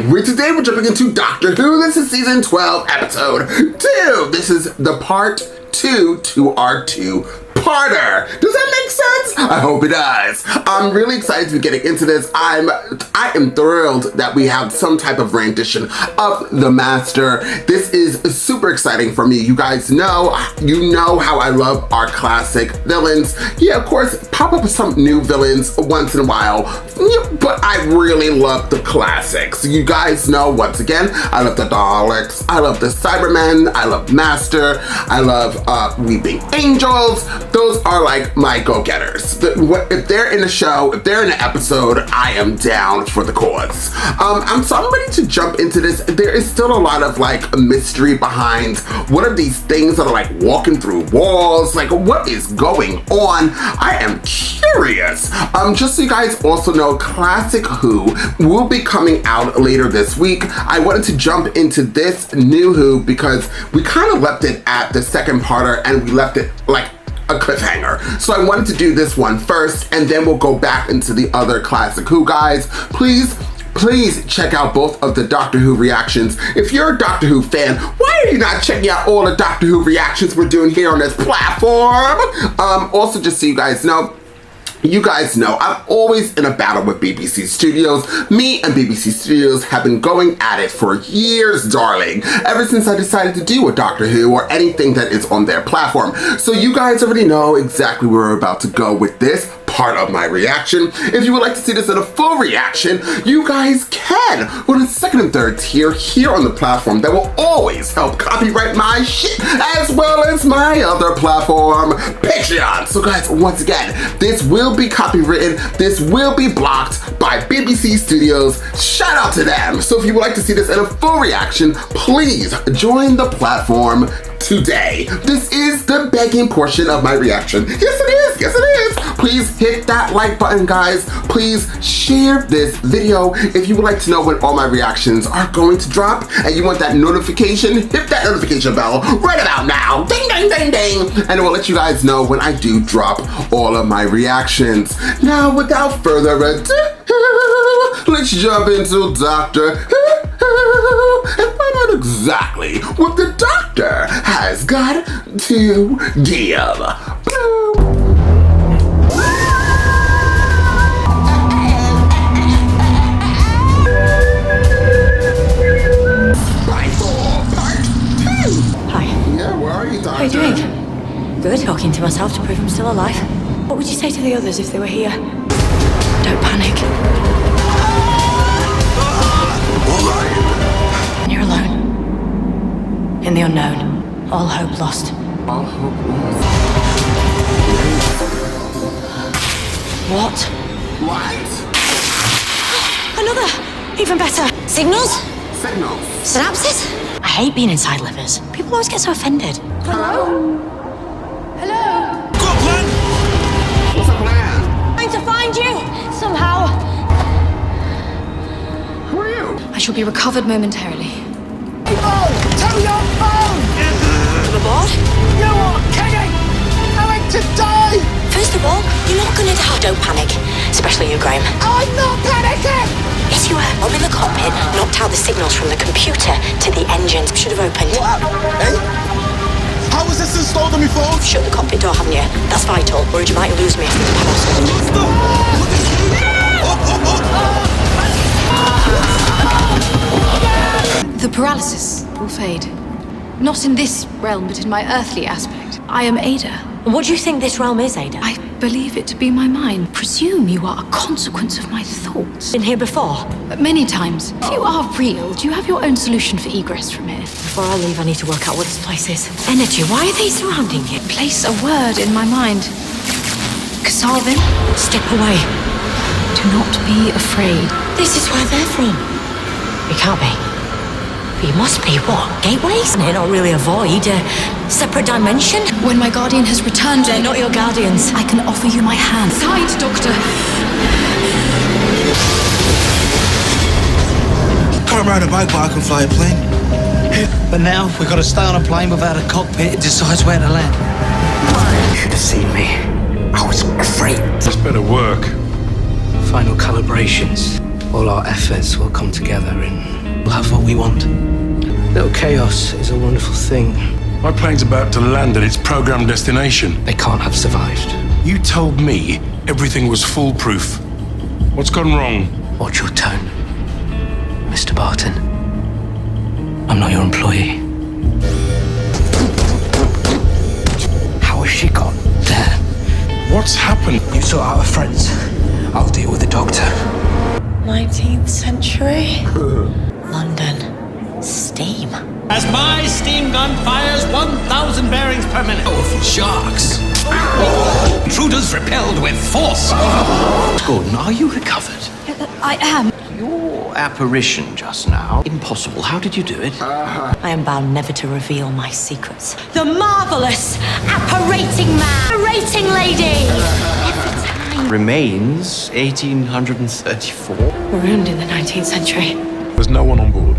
Today we're jumping into Doctor Who. This is season 12, episode 2. This is the part 2 to our 2-parter. Does that make sense? I hope it does. I'm really excited to be getting into this. I am thrilled that we have some type of rendition of the Master. This is super exciting for me. You guys know, how I love our classic villains. Yeah, of course, pop up with some new villains once in a while, but I really love the classics. You guys know, once again, I love the Daleks, I love the Cybermen, I love Master, I love Weeping Angels. Those are like my go-getters. If they're in the show, if they're in the episode, I am down for the cause. I'm ready to jump into this. There is still a lot of like mystery behind what are these things that are like walking through walls, like what is going on? I am curious. Just so you guys also know, Classic Who will be coming out later this week. I wanted to jump into this new Who because we kind of left it at the second parter and we left it like a cliffhanger. So I wanted to do this one first and then we'll go back into the other Classic Who, guys. Please check out both of the Doctor Who reactions. If you're a Doctor Who fan, why are you not checking out all the Doctor Who reactions we're doing here on this platform? Also, just so you guys know, I'm always in a battle with BBC Studios. Me and BBC Studios have been going at it for years, darling. Ever since I decided to do a Doctor Who or anything that is on their platform. So you guys already know exactly where we're about to go with this part of my reaction. If you would like to see this in a full reaction, you guys can with a second and third tier here on the platform that will always help copyright my shit as well as my other platform, Patreon. So guys, once again, this will be copywritten, this will be blocked by BBC Studios. Shout out to them. So if you would like to see this in a full reaction, please join the platform today. This is the begging portion of my reaction. Yes it is. Please hit that like button, guys. Please share this video. If you would like to know when all my reactions are going to drop and you want that notification, hit that notification bell right about now. Ding, ding, ding, ding. And it will let you guys know when I do drop all of my reactions. Now, without further ado, let's jump into Doctor Who and find out exactly what the Doctor has got to give. Spyfall Part 2. Hi. Yeah, where are you, Doctor? How are you doing? Good. Talking to myself to prove I'm still alive. What would you say to the others if they were here? Don't panic. You're alone. In the unknown. All hope lost. All hope lost. What? Another! Even better. Signals? Signals. Synapses? I hate being inside livers. People always get so offended. Hello? Hello? Got a plan? What's the plan? Trying to find you, somehow. Who are you? I shall be recovered momentarily. Phone! Tell your phone! The board? You are kidding! I'm going to die! First of all, you're not gonna die. Don't panic. Especially you, Graham. I'm not panicking! Yes, you were. I'm in the cockpit, knocked out the signals from the computer to the engines. Should have opened. What happened? Eh? How was this installed on my phone? You've shut the cockpit door, haven't you? That's vital. Worried you might lose me. The paralysis will fade. Not in this realm, but in my earthly aspect. I am Ada. What do you think this realm is, Ada? I believe it to be my mind. Presume you are a consequence of my thoughts. Been here before. Many times. If you are real, do you have your own solution for egress from here? Before I leave, I need to work out what this place is. Energy, why are they surrounding you? Place a word in my mind. Kasavin, Step away. do not be afraid. This is where they're from. You can't be. But you must be what? Gateways? They're not really a void, a separate dimension. When my guardian has returned, They're not your guardians. I can offer you my hand. Side, Doctor. Can't ride a bike, but I can fly a plane. But now we've got to stay on a plane without a cockpit. It decides where to land. You should have seen me. I was afraid. This better work. Final calibrations. All our efforts will come together in We'll have what we want. Little chaos is a wonderful thing. My plane's about to land at its programmed destination. They can't have survived. You told me everything was foolproof. What's gone wrong? Watch your tone, Mr. Barton. I'm not your employee. How has she got there? What's happened? You sort out her friends. I'll deal with the doctor. 19th century? London. Steam. As my steam gun fires 1,000 bearings per minute. Powerful sharks. Intruders repelled with force. Gordon, are you recovered? I am. Your apparition just now. Impossible. How did you do it? I am bound never to reveal my secrets. The marvelous, apparating man, apparating lady. Every time. Remains 1834. Marooned in the 19th century. There's no one on board.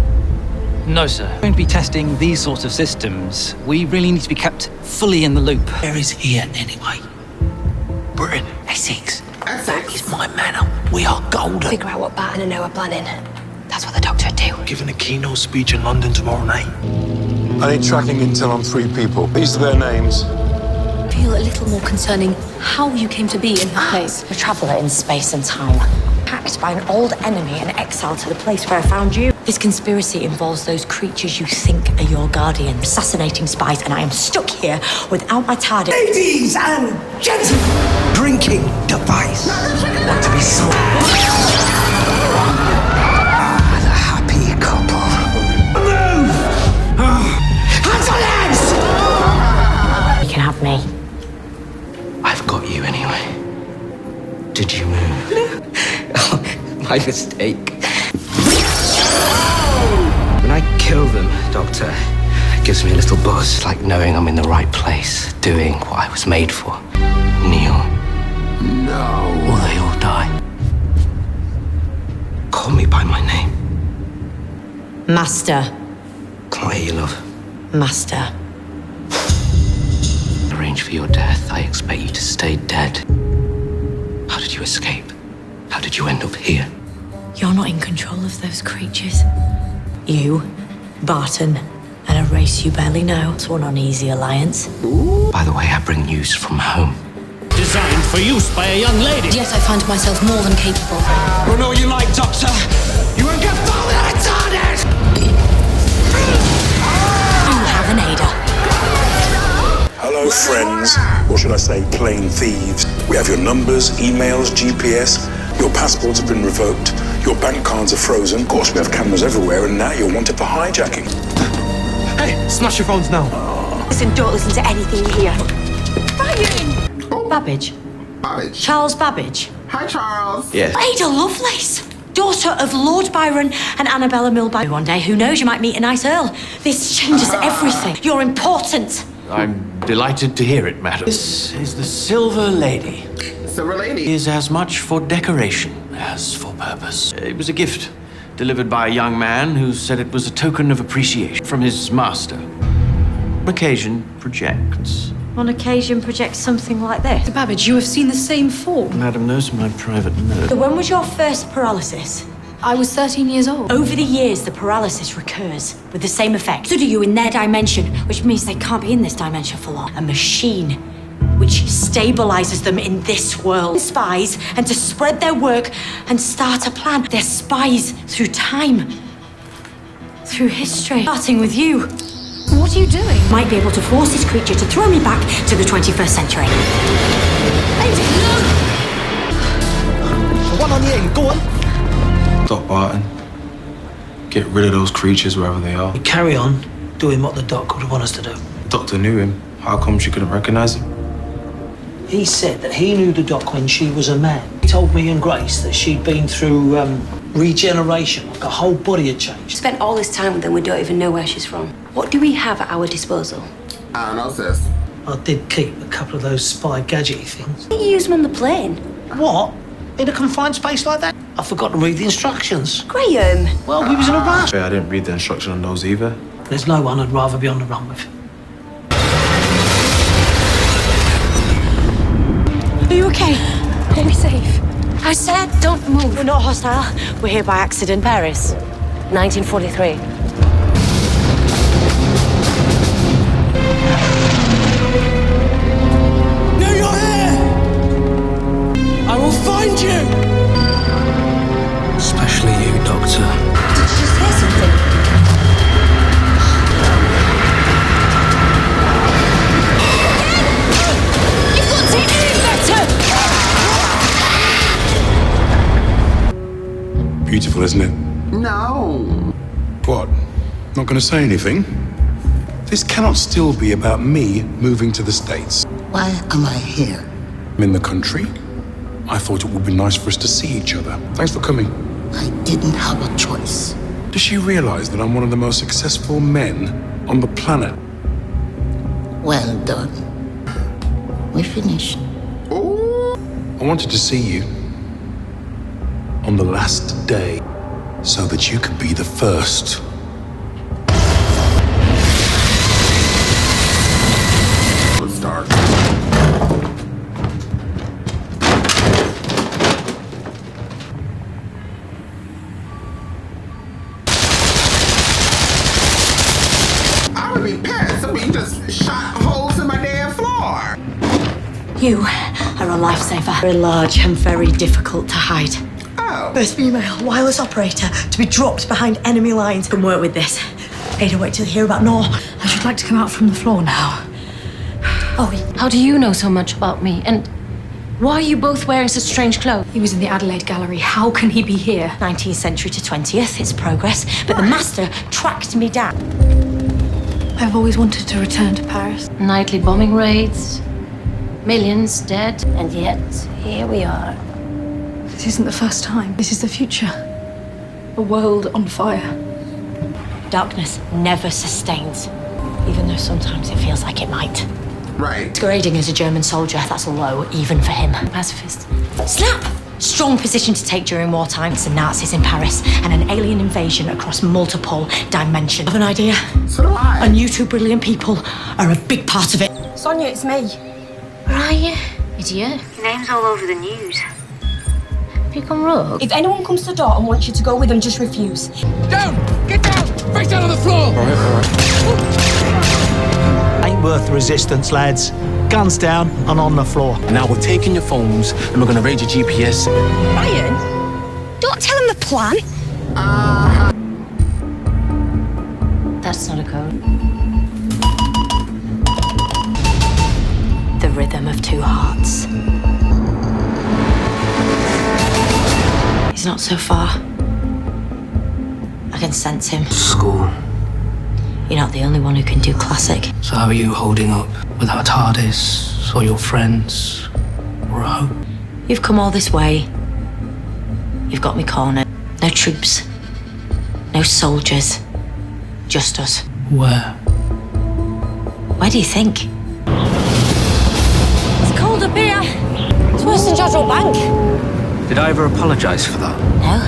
No, sir. We're going to be testing these sorts of systems. We really need to be kept fully in the loop. Where is here anyway? Britain, Essex. That is my manor. We are golden. Figure out what Barton and Noah are planning. That's what the doctor would do. Giving a keynote speech in London tomorrow night. I need tracking intel on 3 people. These are their names. I feel a little more concerning how you came to be in that place. A traveller in space and time. Hacked by an old enemy and exiled to the place where I found you. This conspiracy involves those creatures you think are your guardians, assassinating spies, and I am stuck here without my TARDIS. Ladies and gentlemen, drinking device. Want to be so. The happy couple. Move! Hands on legs! You can have me. I've got you anyway. Did you move? My mistake. When I kill them, Doctor, it gives me a little buzz, like knowing I'm in the right place, doing what I was made for. Kneel. No. Or they all die. Call me by my name. Master. Can't hear you, love. Master. Arrange for your death. I expect you to stay dead. How did you escape? How did you end up here? You're not in control of those creatures. You, Barton, and a race you barely know. It's one uneasy alliance. By the way, I bring news from home. Designed for use by a young lady. Yet I find myself more than capable. I know what you like, Doctor. You won't get far without a TARDIS! You have an Ada. Hello, friends, or should I say plain thieves. We have your numbers, emails, GPS. Your passports have been revoked. Your bank cards are frozen. Of course, we have cameras everywhere, and now you're wanted for hijacking. Hey, smash your phones now. Listen, don't listen to anything you hear. Babbage. Babbage. Charles Babbage. Hi, Charles. Yes. Ada Lovelace. Daughter of Lord Byron and Annabella Milby. One day, who knows, you might meet a nice earl. This changes everything. You're important. I'm delighted to hear it, madam. This is the Silver Lady. Silver Lady. Is as much for decoration as for purpose. It was a gift delivered by a young man who said it was a token of appreciation from his master. On occasion, projects. On occasion, projects something like this. Mr. Babbage, you have seen the same form. Madam knows my private note. So when was your first paralysis? I was 13 years old. Over the years, the paralysis recurs with the same effect. So do you in their dimension, which means they can't be in this dimension for long. A machine which stabilizes them in this world. Spies, and to spread their work and start a plan. They're spies through time, through history. Starting with you. What are you doing? Might be able to force this creature to throw me back to the 21st century. Lady, no! One on the end, go on. Doc Barton. Get rid of those creatures wherever they are. Carry on doing what the doc would want us to do. The doctor knew him. How come she couldn't recognize him? He said that he knew the doc when she was a man. He told me and Grace that she'd been through regeneration, like her whole body had changed. Spent all this time with them, we don't even know where she's from. What do we have at our disposal? I don't know, sis. I did keep a couple of those spy gadgety things. Didn't you use them on the plane? What? In a confined space like that? I forgot to read the instructions. Graham! Well, we was in a rush. Yeah, I didn't read the instruction on those either. There's no one I'd rather be on the run with. Are you okay? Are we safe? I said don't move. We're not hostile. We're here by accident. Paris. 1943. Now you're here! I will find you! Especially you, Doctor. Did you just hear something? You've got to aim better! Beautiful, isn't it? No. What? Not going to say anything? This cannot still be about me moving to the States. Why am I here? I'm in the country. I thought it would be nice for us to see each other. Thanks for coming. I didn't have a choice. Does she realize that I'm one of the most successful men on the planet? Well done. We finished. I wanted to see you on the last day so that you could be the first. Let's start. I would be pissed if you just shot holes in my damn floor. You are a lifesaver. Very large and very difficult to hide. Oh. First female wireless operator to be dropped behind enemy lines. Can work with this. Ada, wait till you hear about Nor. I should like to come out from the floor now. Oh, how do you know so much about me? And why are you both wearing such strange clothes? He was in the Adelaide Gallery. How can he be here? 19th century to 20th, it's progress. But the master tracked me down. I've always wanted to return to Paris. Nightly bombing raids, millions dead, and yet here we are. This isn't the first time. This is the future. A world on fire. Darkness never sustains, even though sometimes it feels like it might. Right. Masquerading as a German soldier, that's a low, even for him. Pacifist. Snap! Strong position to take during wartime. It's the Nazis in Paris and an alien invasion across multiple dimensions. Have an idea? So do I. And you two brilliant people are a big part of it. Sonia, it's me. Where are you, idiot? Your name's all over the news. Become rogue. If anyone comes to the door and wants you to go with them, just refuse. Down! Get down! Face down on the floor! All right. Ain't worth the resistance, lads. Guns down and on the floor. Now we're taking your phones and we're gonna raid your GPS. Ryan, don't tell him the plan. That's not a code. The rhythm of two hearts. He's not so far. I can sense him. School. You're not the only one who can do classic. So how are you holding up without TARDIS or your friends or a hope? You've come all this way. You've got me cornered. No troops. No soldiers. Just us. Where? Where do you think? It's cold up here. It's worse than Jodrell Bank. Did I ever apologise for that? No?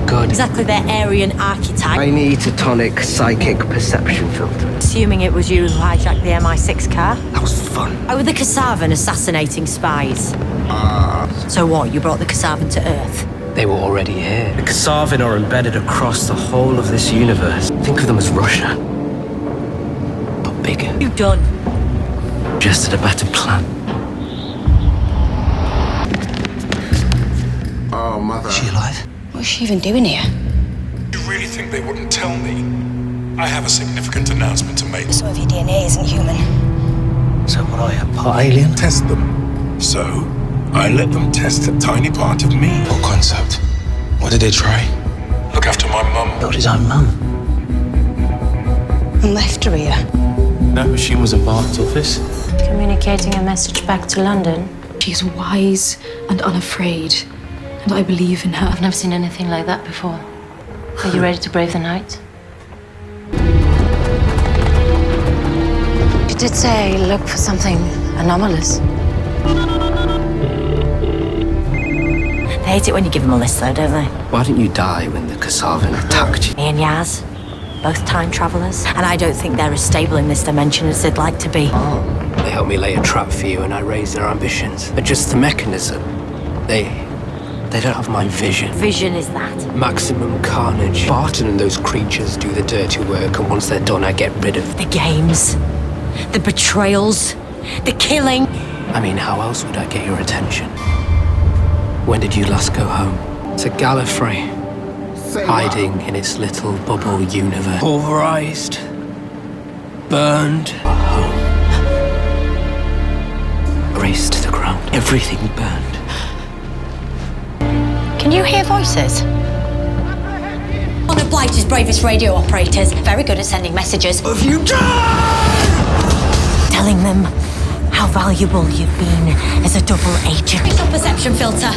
Good. Exactly their Aryan archetype. I need a tonic psychic perception filter. Assuming it was you who hijacked the MI6 car. That was fun. Oh, with the Kasavan assassinating spies. So what, you brought the Kasavan to Earth? They were already here. The Kasavan are embedded across the whole of this universe. Think of them as Russia, but bigger. You've done. Just a better plan. Oh, mother. Is she alive? What's she even doing here? You really think they wouldn't tell me? I have a significant announcement to make. Some of your DNA isn't human. So what are you, part alien? Test them. So, I let them test a tiny part of me. What concept? What did they try? Look after my mum. Killed his own mum. And left her here. That machine was in Bart's office. Communicating a message back to London. She is wise and unafraid, and I believe in her. I've never seen anything like that before. Are you ready to brave the night? She did say look for something anomalous. They hate it when you give them a list, though, don't they? Why didn't you die when the Kasavan attacked you? Me and Yaz, both time travelers, and I don't think they're as stable in this dimension as they'd like to be. They helped me lay a trap for you and I raised their ambitions. Adjust the mechanism. They They don't have my vision. Vision is that. Maximum carnage. Barton and those creatures do the dirty work, and once they're done, I get rid of them. The games, the betrayals, the killing. I mean, how else would I get your attention? When did you last go home? To Gallifrey. Hiding in its little bubble universe. Pulverized. Burned. Home. Razed to the ground. Everything burned. Can you hear voices? One of Blight's bravest radio operators, very good at sending messages. Have you done? Telling them how valuable you've been as a double agent. Visual perception filter.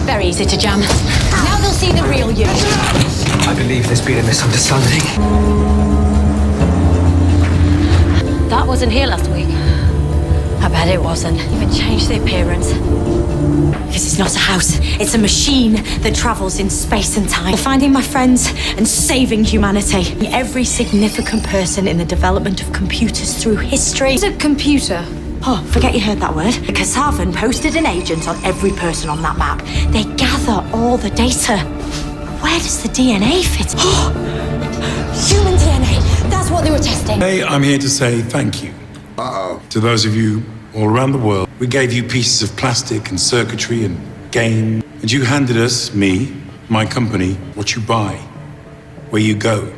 Very easy to jam. Now they'll see the real you. I believe there's been a misunderstanding. That wasn't here last week. I bet it wasn't. Even changed the appearance. This is not a house. It's a machine that travels in space and time. Finding my friends and saving humanity. Every significant person in the development of computers through history. It's a computer. Oh, forget you heard that word. The Casavan posted an agent on every person on that map. They gather all the data. Where does the DNA fit? Human DNA. That's what they were testing. Today, I'm here to say thank you. To those of you all around the world. We gave you pieces of plastic and circuitry and game, and you handed us, me, my company, what you buy, where you go,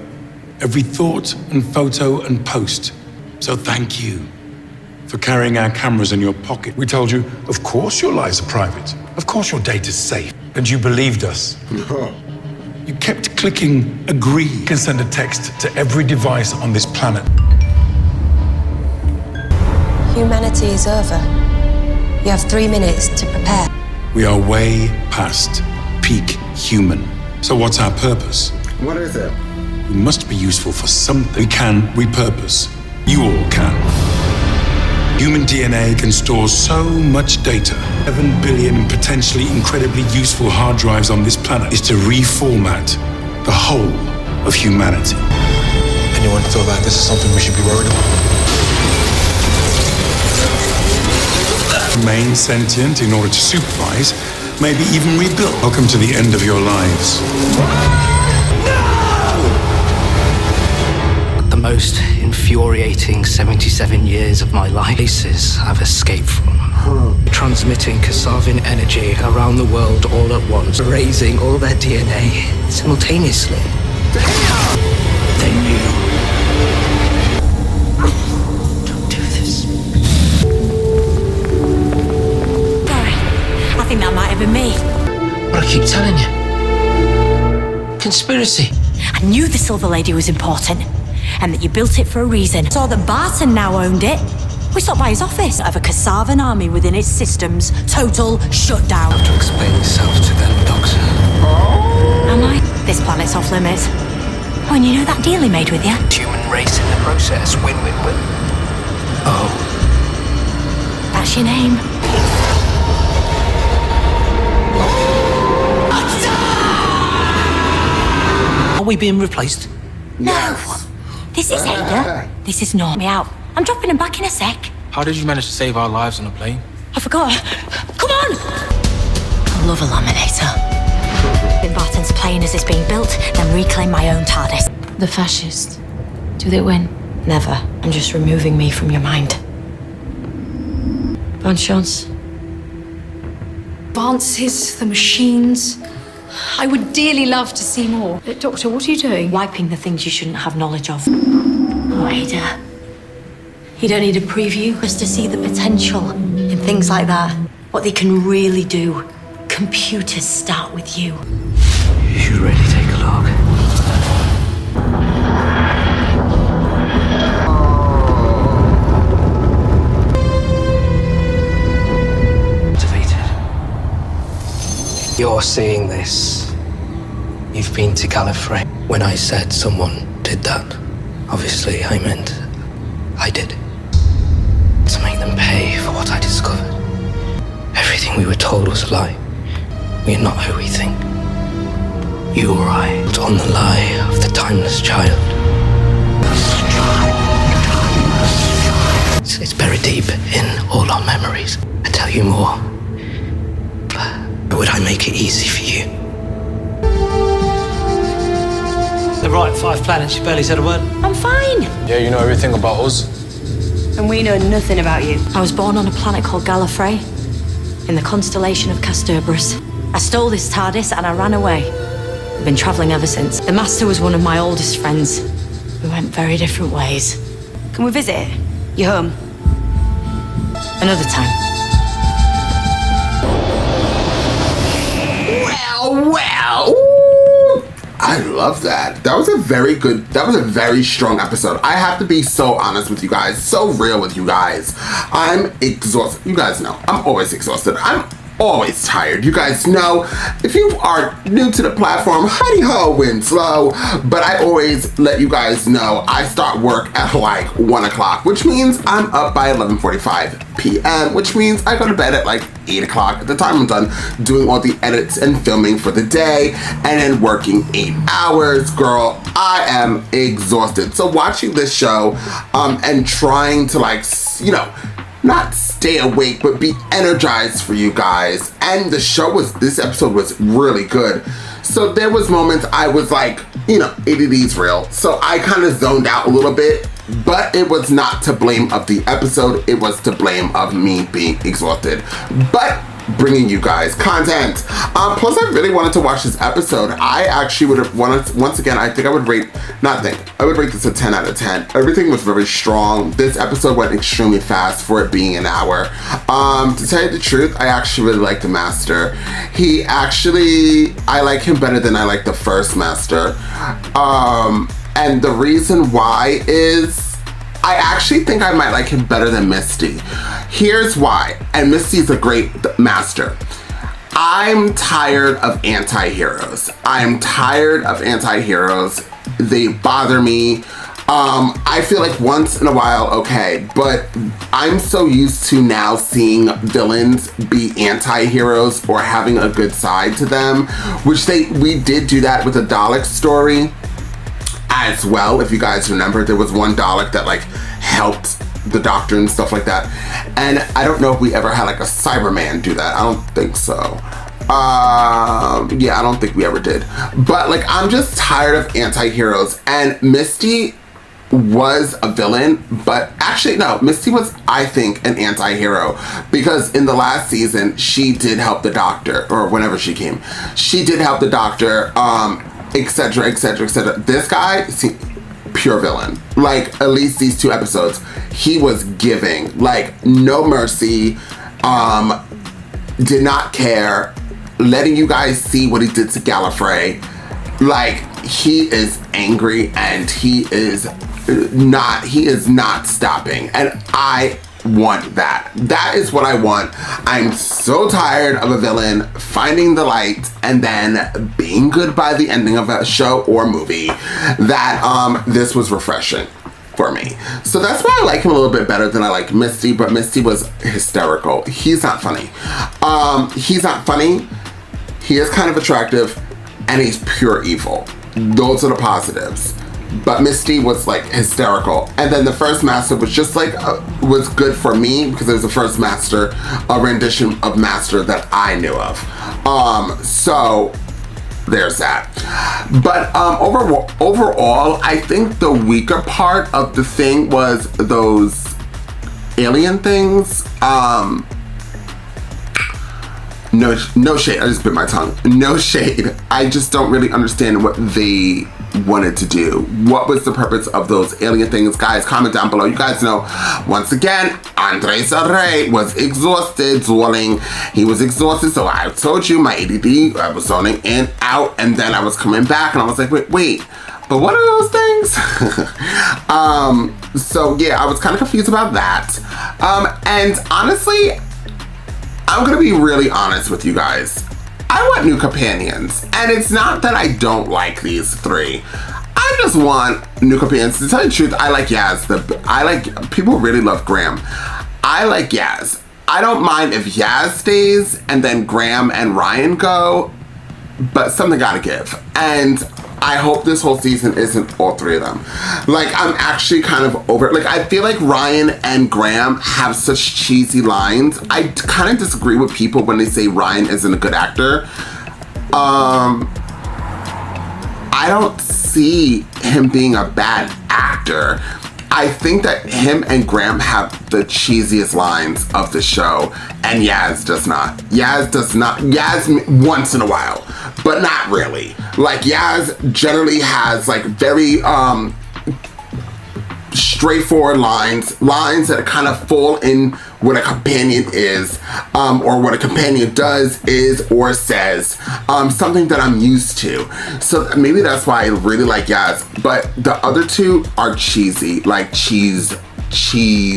every thought and photo and post. So thank you for carrying our cameras in your pocket. We told you, of course your lives are private. Of course your data's safe. And you believed us. You kept clicking agree. You can send a text to every device on this planet. Humanity is over. You have 3 minutes to prepare. We are way past peak human. So what's our purpose? What is it? We must be useful for something. We can repurpose. You all can. Human DNA can store so much data. 7 billion potentially incredibly useful hard drives on this planet is to reformat the whole of humanity. Anyone feel like this is something we should be worried about? Remain sentient in order to supervise, maybe even rebuild. Welcome to the end of your lives. The most infuriating 77 years of my life. Places I've escaped from. Transmitting Casavan energy around the world all at once. Erasing all their DNA simultaneously. They knew. Don't do this. Sorry. I think that might have been me. But I keep telling you. Conspiracy. I knew the Silver Lady was important. And that you built it for a reason. Saw that Barton now owned it. We stopped by his office. Of a Casavan army within its systems. Total shutdown. You have to explain yourself to them, Doctor. Am I? This planet's off limits. Oh, and you know that deal he made with you? Human race in the process. Win, win, win. Oh. That's your name. Are we being replaced? No. This is Ada. This is not me out. I'm dropping him back in a sec. How did you manage to save our lives on a plane? I forgot. Come on! I love a laminator. In Barton's plane as it's being built, then reclaim my own TARDIS. The fascists. Do they win? Never. I'm just removing me from your mind. Bonne chance. Advances, the machines. I would dearly love to see more. Doctor, what are you doing? Wiping the things you shouldn't have knowledge of. Oh, Ada. You don't need a preview just to see the potential in things like that. What they can really do. Computers start with you. You should really take a look. You're seeing this. You've been to Gallifrey. When I said someone did that, obviously I meant I did. To make them pay for what I discovered. Everything we were told was a lie. We are not who we think. You or I put on the lie of the timeless child. It's buried deep in all our memories. I tell you more. Would I make it easy for you? The right 5 planets, you barely said a word. I'm fine. Yeah, you know everything about us. And we know nothing about you. I was born on a planet called Gallifrey, in the constellation of Castorbrus. I stole this TARDIS and I ran away. I've been traveling ever since. The Master was one of my oldest friends. We went very different ways. Can we visit? Your home? Another time. Well. Ooh, I love that. That was a very strong episode. I have to be so honest with you guys, so real with you guys. I'm exhausted. You guys know, I'm always exhausted. I'm always tired. You guys know, if you are new to the platform, honey ho, Winslow. But I always let you guys know I start work at like 1 o'clock, which means I'm up by 11:45 p.m., which means I go to bed at like 8 o'clock. At the time I'm done doing all the edits and filming for the day and then working 8 hours. Girl, I am exhausted. So watching this show and trying to like, you know, not stay awake, but be energized for you guys. And this episode was really good. So there was moments I was like, you know, ADD's real. So I kind of zoned out a little bit, but it was not to blame of the episode. It was to blame of me being exhausted. But bringing you guys content. Plus I really wanted to watch this episode. I actually would have wanted, once again, I think I would rate this a 10 out of 10. Everything was very strong. This episode went extremely fast for it being an hour. To tell you the truth, I actually really like the Master. I like him better than I like the first Master. And the reason why is, I actually think I might like him better than Misty. Here's why, and Misty's a great Master. I'm tired of anti-heroes. They bother me. I feel like once in a while, okay, but I'm so used to now seeing villains be anti-heroes or having a good side to them, which we did do that with the Dalek story as well. If you guys remember, there was one Dalek that like helped the Doctor and stuff like that. And I don't know if we ever had like a Cyberman do that. I don't think so. Yeah, I don't think we ever did. But like, I'm just tired of anti-heroes. And Misty was a villain, but actually no, Misty was, I think, an anti-hero, because in the last season she did help the Doctor, or whenever she came, she did help the Doctor, etc, etc, etc. This guy, pure villain. Like, at least these 2 episodes, he was giving, like, no mercy, did not care, letting you guys see what he did to Gallifrey. Like, he is angry and he is not stopping. And I want that. That is what I want. I'm so tired of a villain finding the light and then being good by the ending of a show or movie. That this was refreshing for me. So that's why I like him a little bit better than I like Misty, but Misty was hysterical. He's not funny. He is kind of attractive and he's pure evil. Those are the positives. But Misty was like hysterical. And then the first Master was just like, was good for me because it was the first Master, a rendition of Master that I knew of. So there's that. But overall, I think the weaker part of the thing was those alien things. No shade, I just bit my tongue. No shade. I just don't really understand what they wanted to do. What was the purpose of those alien things? Guys, comment down below. You guys know, once again, Andres Array was exhausted, Zwilling. He was exhausted, so I told you my ADD, I was zoning in, out, and then I was coming back and I was like, wait, but what are those things? So yeah, I was kind of confused about that. And honestly, I'm gonna be really honest with you guys. I want new companions, and it's not that I don't like these 3. I just want new companions. To tell you the truth, I like Yaz. People really love Graham. I like Yaz. I don't mind if Yaz stays and then Graham and Ryan go, but something gotta give. And I hope this whole season isn't all three of them. Like, I'm actually kind of over it. Like, I feel like Ryan and Graham have such cheesy lines. I kind of disagree with people when they say Ryan isn't a good actor. I don't see him being a bad actor. I think that him and Graham have the cheesiest lines of the show, and Yaz does not. Yaz once in a while, but not really. Like, Yaz generally has like very straightforward lines that kind of fall in what a companion is, or what a companion does, is, or says, something that I'm used to. So maybe that's why I really like Yaz. But the other two are cheesy, like cheese. How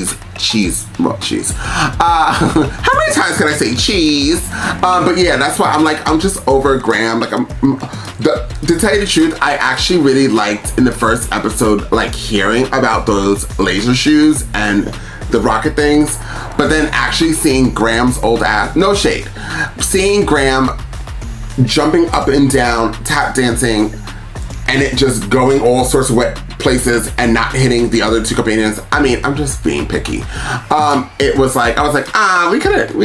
many times can I say cheese? But yeah, that's why I'm just over Graham. Like, to tell you the truth, I actually really liked in the first episode, like, hearing about those laser shoes and the rocket things, but then actually seeing Graham's old ass, no shade, seeing Graham jumping up and down, tap dancing, and it just going all sorts of places and not hitting the other two companions. I mean, I'm just being picky. It was like, I was like, we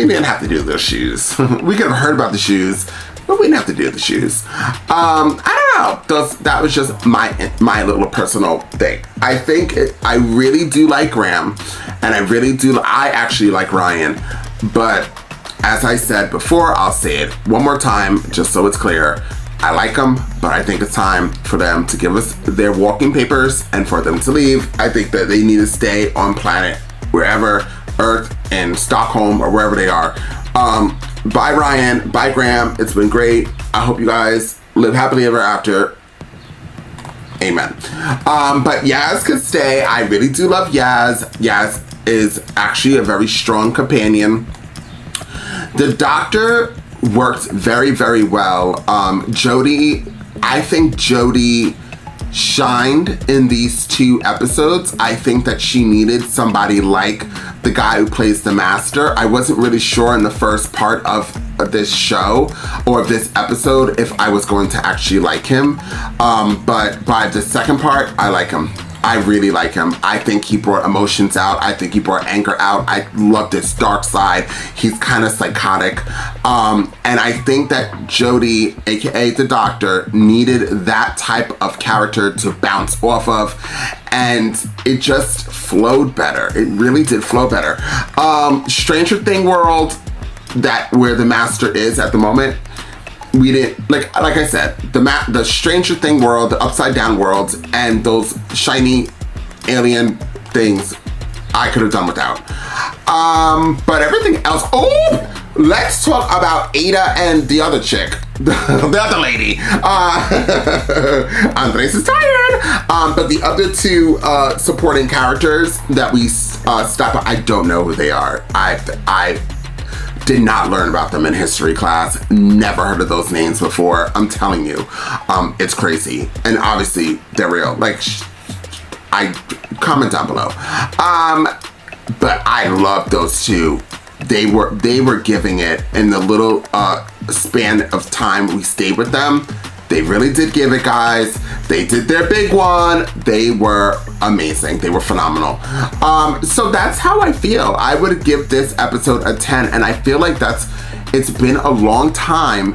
didn't have to do those shoes. We could have heard about the shoes, but we didn't have to do the shoes. I don't know. That was just my little personal thing. I think I really do like Graham, and I actually like Ryan, but as I said before, I'll say it one more time just so it's clear. I like them, but I think it's time for them to give us their walking papers and for them to leave. I think that they need to stay on planet wherever, Earth, in Stockholm, or wherever they are. Bye Ryan, bye Graham, it's been great. I hope you guys live happily ever after. Amen. But Yaz could stay. I really do love Yaz. Yaz is actually a very strong companion. The doctor worked very, very well. Jodie, I think Jodie shined in these 2 episodes. I think that she needed somebody like the guy who plays the master. I wasn't really sure in the first part of this show or of this episode if I was going to actually like him. But by the second part, I like him. I really like him. I think he brought emotions out. I think he brought anger out. I love this dark side. He's kind of psychotic. And I think that Jodie, aka the doctor, needed that type of character to bounce off of. And it just flowed better. It really did flow better. Stranger Thing world, where the master is at the moment, we didn't, like I said, the Stranger Thing world, the upside down worlds, and those shiny alien things, I could have done without. But everything else, let's talk about Ada and the other chick, the other lady. Andres is tired. But the other 2 supporting characters that we stop at, I don't know who they are. I did not learn about them in history class. Never heard of those names before. I'm telling you, it's crazy. And obviously, they're real. Like, I comment down below. But I love those 2. They were giving it in the little span of time we stayed with them. They really did give it, guys. They did their big one. They were amazing. They were phenomenal. So that's how I feel. I would give this episode a 10, and I feel like it's been a long time.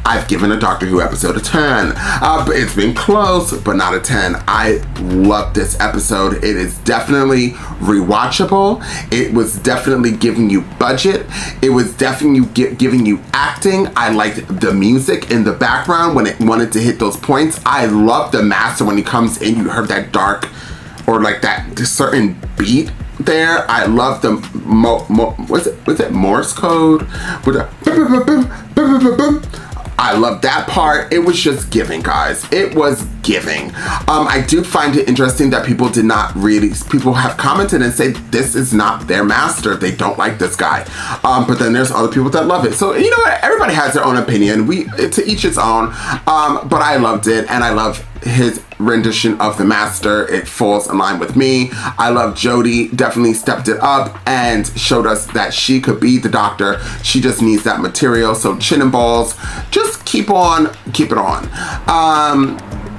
I've given a Doctor Who episode a 10, but it's been close, but not a 10. I love this episode. It is definitely rewatchable. It was definitely giving you budget. It was definitely giving you acting. I liked the music in the background when it wanted to hit those points. I love the master when he comes in. You heard that dark, or like that certain beat there. I love the was it Morse code with the I love that part. It was just giving, guys. It was giving. I do find it interesting that people have commented and say this is not their master. They don't like this guy. But then there's other people that love it. So, you know what? Everybody has their own opinion. To each its own. But I loved it, and I love his rendition of the Master. It falls in line with me. I love Jodie, definitely stepped it up and showed us that she could be the Doctor. She just needs that material. So Chin and Balls, just keep it on.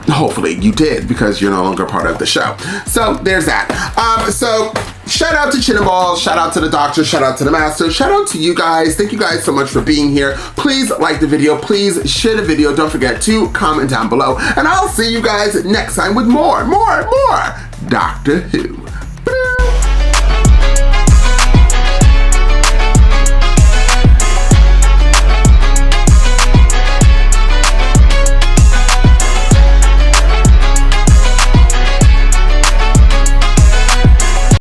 Hopefully you did, because you're no longer part of the show. So there's that. So shout out to Chin and Balls, shout out to the Doctor, shout out to the Master, shout out to you guys. Thank you guys so much for being here. Please like the video, please share the video. Don't forget to comment down below, and I'll see you guys next time with more Doctor Who.